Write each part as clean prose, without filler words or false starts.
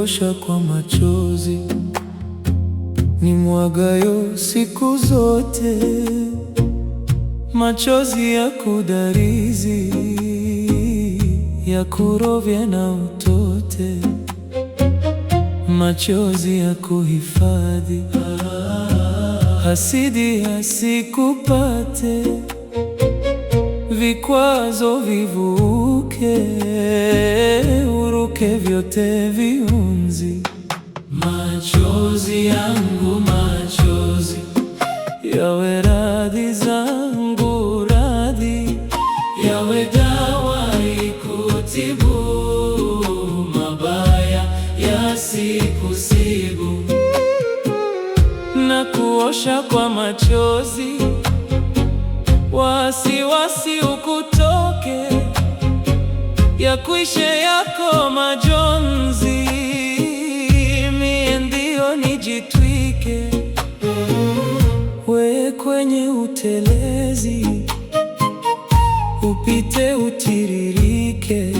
kuosha kwa machozi nimwagayo siku zote, machozi ya kudarizi, ya kurovya na utote, machozi ya kuhifadhi hasidi asikupate, vikwazo vivuke, uruke vyote viunzi. Machozi yangu machozi, yawe radhi zangu radhi, yawe dawa ikutibu mabaya yasikusibu. Na kuosha kwa machozi, wasiwasi ukutoke, yakwishe yako majonzi, mie ndio nijitwike. We kwenye utelezi, upite utiririke,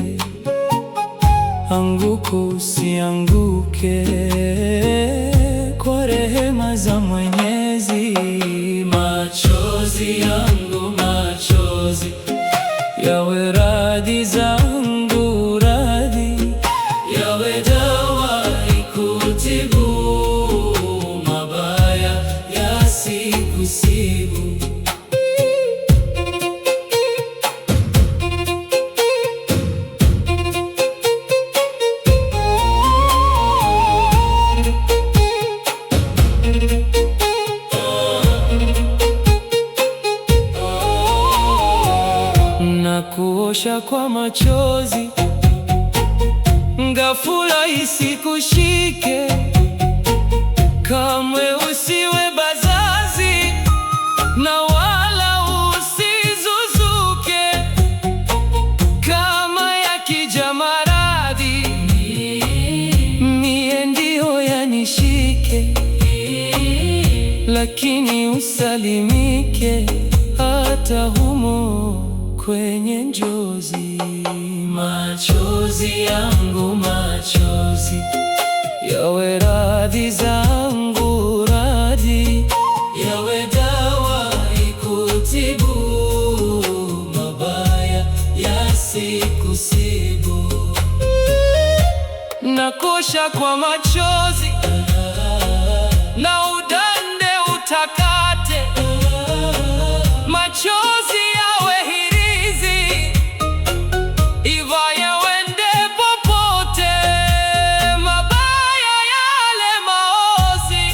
anguko usianguke, kwa rehema za Mwenyezi. Machozi yangu machozi, yawe radhi zangu radhi, yawe dawa ikutibu mabaya yasikusibu. Na kuosha kwa machozi, ghafula isikushike, kamwe usiwe bazazi na wala usizuzuke. Kama yakija maradhi, mie ndio yanishike, lakini usalimike hata humo kwenye njozi. Machozi yangu machozi, yawe radhi zangu radhi, yawe dawa ikutibu mabaya yasikusibu. Nakosha kwa machozi na udande utakate, machozi yawe hirizi, ivaye wende popote, mabaya yale maozi,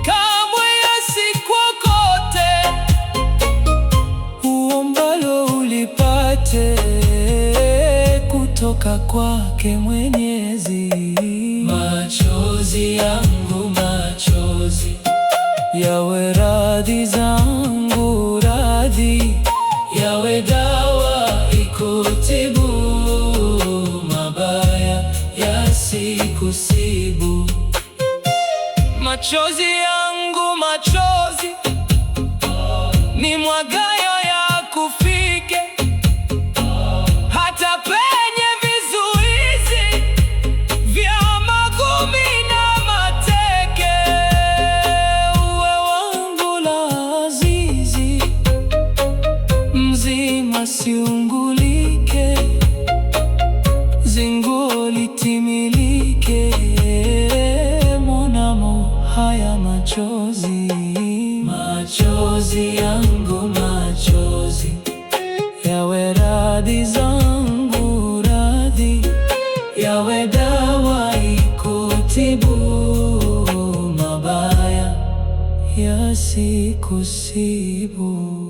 kamwe yasikuokote, uombalo ulipate kutoka kwake Mwenyezi. Machozi yangu machozi, yawe radhi zangu radhi, yawe dawa ikutibu mabaya yasikusibu. Machozi yangu machozi, ni mwagayo yakufike, hata penye vizuizi vya magumi na mateke. Uwe wangu la azizi, mzima siungulike, zinguo litimilike, monamo haya machozi. Machozi yangu machozi, yawe radhi zangu radhi, yawe dawa ikutibu mabaya yasikusibu.